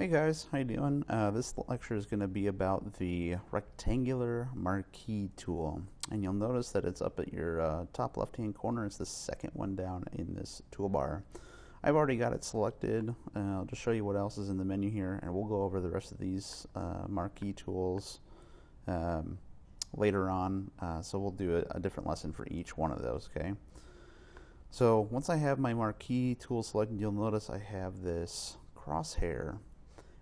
Hey guys, how you doing? This lecture is going to be about the rectangular marquee tool, and you'll notice that it's up at your top left hand corner. It's the second one down in this toolbar. I've already got it selected. I'll just show you what else is in the menu here, and we'll go over the rest of these marquee tools later on, so we'll do a different lesson for each one of those, okay? So once I have my marquee tool selected, you'll notice I have this crosshair.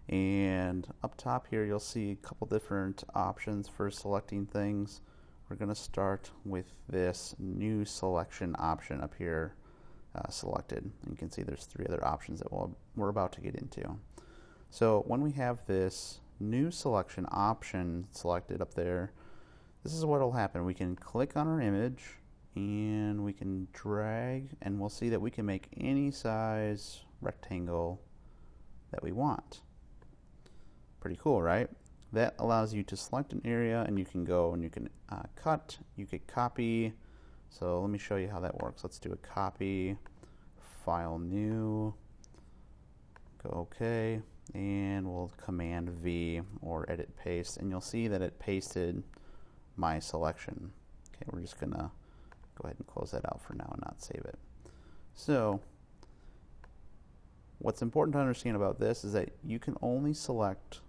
And up top here you'll see a couple different options for selecting things. We're going to start with this new selection option up here selected. And you can see there's three other options that we're about to get into. So when we have this new selection option selected up there, this is what will happen. We can click on our image and we can drag, and we'll see that we can make any size rectangle that we want. Pretty cool, right? That allows you to select an area, and you can go and you can cut, you could copy. So let me show you how that works. Let's do a copy, file new, go OK, and we'll command V or edit paste, and you'll see that it pasted my selection. Okay, we're just gonna go ahead and close that out for now and not save it. So what's important to understand about this is that you can only select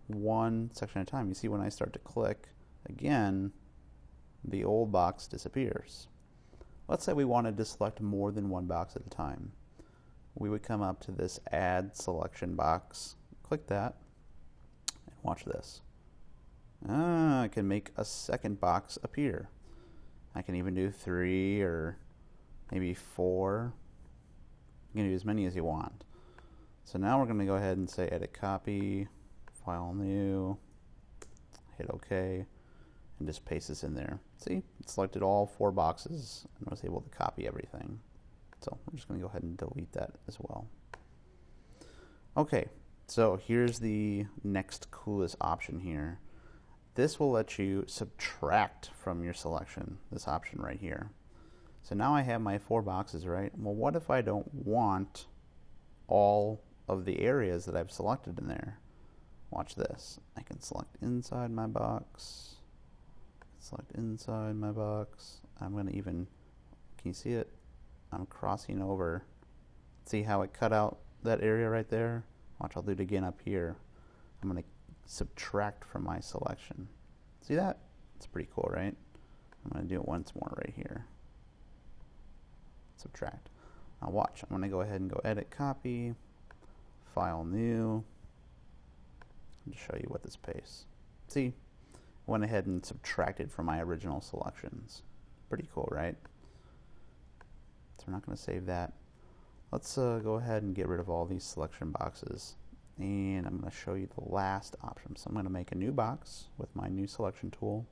one section at a time. You see, when I start to click again, the old box disappears. Let's say we wanted to select more than one box at a time. We would come up to this add selection box, click that, and watch this. I can make a second box appear. I can even do 3 or maybe 4. You can do as many as you want. So now we're going to go ahead and say edit copy, file new, hit OK, and just paste this in there. See, it selected all 4 boxes and was able to copy everything. So we're just going to go ahead and delete that as well. Okay, so here's the next coolest option here. This will let you subtract from your selection, this option right here. So now I have my 4 boxes, right? Well, what if I don't want all of the areas that I've selected in there? Watch this. I can select inside my box, select inside my box. I'm going to even, can you see it? I'm crossing over. See how it cut out that area right there? Watch, I'll do it again up here. I'm going to subtract from my selection. See that? It's pretty cool, right? I'm going to do it once more right here. Subtract. Now watch, I'm going to go ahead and go edit copy, file new, and show you what this pastes. See, went ahead and subtracted from my original selections. Pretty cool, right? So we're not going to save that. Let's go ahead and get rid of all these selection boxes, and I'm going to show you the last option. So I'm going to make a new box with my new selection tool,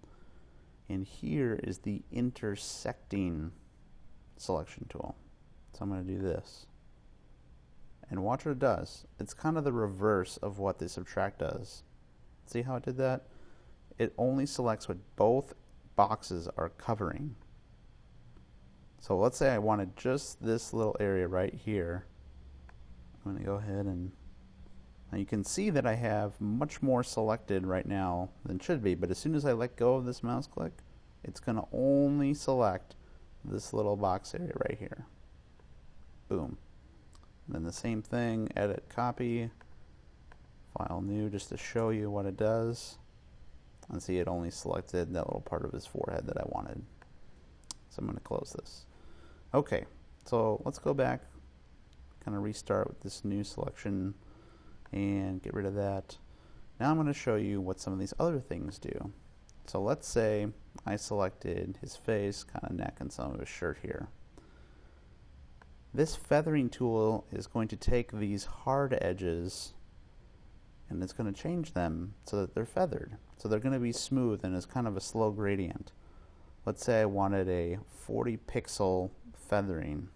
and here is the intersecting selection tool. So I'm going to do this, and watch what it does. It's kind of the reverse of what the subtract does. See how it did that? It only selects what both boxes are covering. So let's say I wanted just this little area right here. I'm going to go ahead and now you can see that I have much more selected right now than should be, but as soon as I let go of this mouse click, it's going to only select this little box area right here. Boom. And then the same thing, edit copy, file new, just to show you what it does. And see, it only selected that little part of his forehead that I wanted. So I'm going to close this. Okay, so let's go back, kind of restart with this new selection and get rid of that. Now I'm going to show you what some of these other things do. So let's say I selected his face, kind of neck, and some of his shirt here. This feathering tool is going to take these hard edges and it's going to change them so that they're feathered. So they're going to be smooth, and it's kind of a slow gradient. Let's say I wanted a 40 pixel feathering.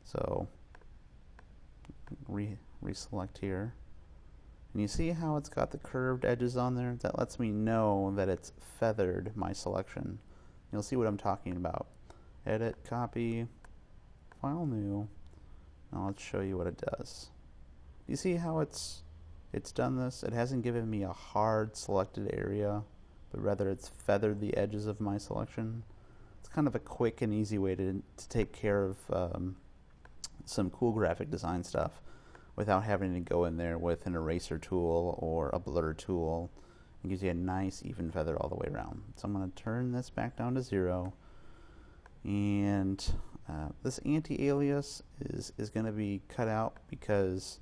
So reselect here. And you see how it's got the curved edges on there? That lets me know that it's feathered my selection. You'll see what I'm talking about. Edit, copy, file new. Now let's show you what it does. You see how it's it's done this. It hasn't given me a hard selected area, but rather it's feathered the edges of my selection. It's kind of a quick and easy way to take care of some cool graphic design stuff without having to go in there with an eraser tool or a blur tool. It gives you a nice even feather all the way around. So I'm going to turn this back down to 0, and this anti-alias is going to be cut out because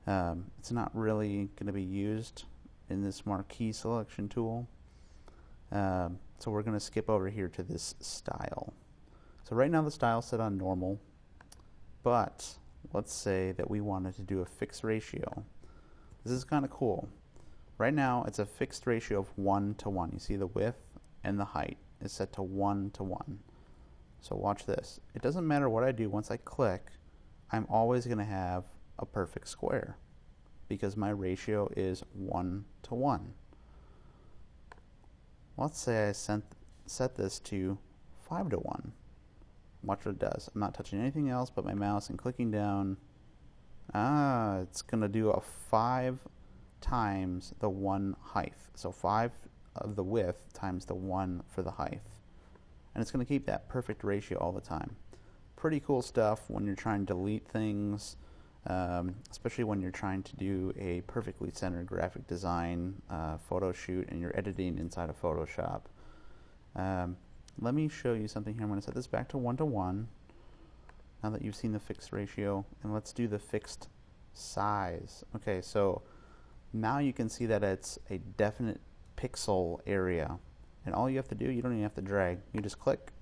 it's not really going to be used in this Marquee selection tool. So we're going to skip over here to this style. So right now the style is set on normal, but let's say that we wanted to do a fixed ratio. This is kind of cool. Right now it's a fixed ratio of 1 to 1. You see the width and the height is set to 1 to 1. So watch this. It doesn't matter what I do once I click, I'm always going to have a perfect square because my ratio is 1 to 1. Let's say I set this to 5 to 1. Watch what it does. I'm not touching anything else but my mouse and clicking down. It's going to do a 5 times the 1 height. So 5 of the width times the 1 for the height. And it's going to keep that perfect ratio all the time. Pretty cool stuff when you're trying to delete things, especially when you're trying to do a perfectly centered graphic design photo shoot and you're editing inside of Photoshop. Let me show you something here. I'm going to set this back to 1 to 1 now that you've seen the fixed ratio, and let's do the fixed size. Okay, so now you can see that it's a definite pixel area, and all you have to do, you don't even have to drag, you just click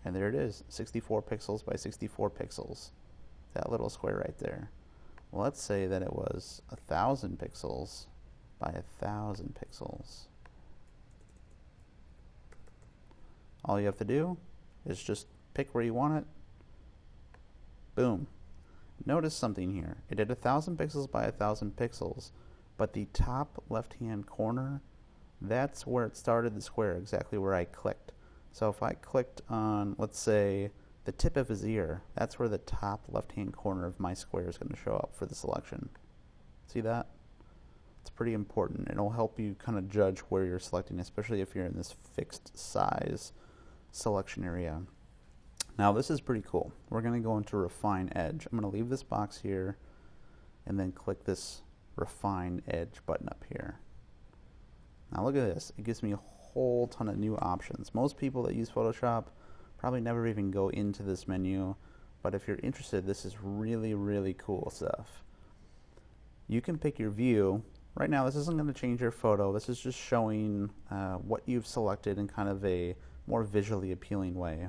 and there it is, 64 pixels by 64 pixels, that little square right there. Well, let's say that it was 1,000 pixels by 1,000 pixels. All you have to do is just pick where you want it. Boom. Notice something here. It did 1,000 pixels by 1,000 pixels, but the top left-hand corner, that's where it started the square, exactly where I clicked. So if I clicked on, let's say, the tip of his ear, that's where the top left-hand corner of my square is going to show up for the selection. See that? It's pretty important. It'll help you kind of judge where you're selecting, especially if you're in this fixed size selection area. Now this is pretty cool. We're going to go into Refine Edge. I'm going to leave this box here and then click this Refine Edge button up here. Now look at this. It gives me a whole ton of new options. Most people that use Photoshop probably never even go into this menu, but if you're interested, this is really, really cool stuff. You can pick your view. Right now this isn't going to change your photo. This is just showing what you've selected in kind of a more visually appealing way.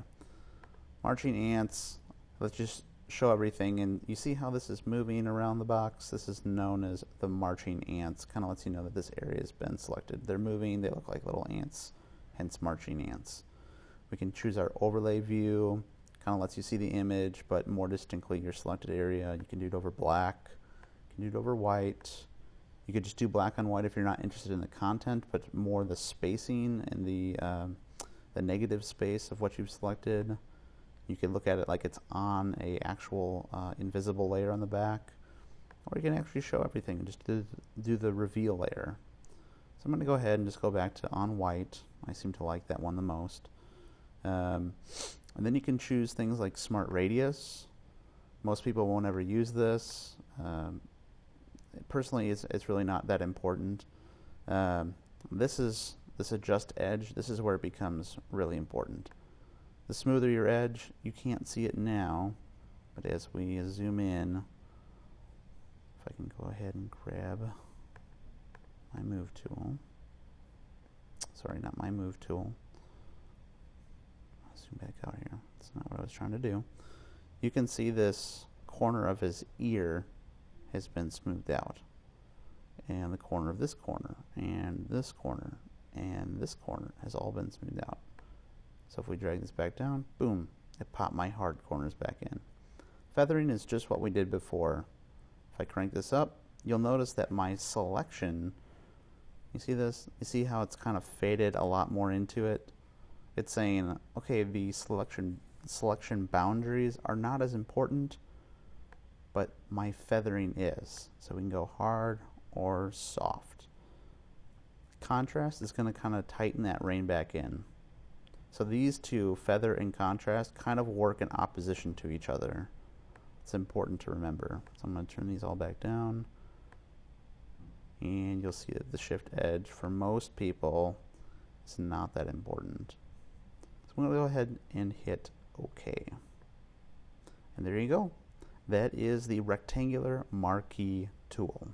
Marching ants, let's just show everything, and you see how this is moving around the box? This is known as the marching ants. Kind of lets you know that this area has been selected. They're moving, they look like little ants, hence marching ants. We can choose our overlay view, kind of lets you see the image, but more distinctly your selected area. You can do it over black, you can do it over white. You could just do black on white if you're not interested in the content, but more the spacing and the negative space of what you've selected. You can look at it like it's on a actual invisible layer on the back, or you can actually show everything and just do the reveal layer. So I'm going to go ahead and just go back to on white. I seem to like that one the most. And then you can choose things like Smart Radius. Most people won't ever use this. Personally, it's really not that important. This adjust edge. This is where it becomes really important. The smoother your edge, you can't see it now, but as we zoom in, if I can go ahead and grab my move tool. Sorry, not my move tool. I'll zoom back out here. That's not what I was trying to do. You can see this corner of his ear has been smoothed out, and the corner of this corner, and this corner, and this corner has all been smoothed out. So if we drag this back down, boom, it popped my hard corners back in. Feathering is just what we did before. If I crank this up, you'll notice that my selection, you see this? You see how it's kind of faded a lot more into it? It's saying, okay, the selection boundaries are not as important, but my feathering is. So we can go hard or soft. Contrast is going to kind of tighten that rain back in. So these two, feather and contrast, kind of work in opposition to each other. It's important to remember. So I'm going to turn these all back down. And you'll see that the shift edge for most people is not that important. So I'm going to go ahead and hit OK. And there you go. That is the rectangular marquee tool.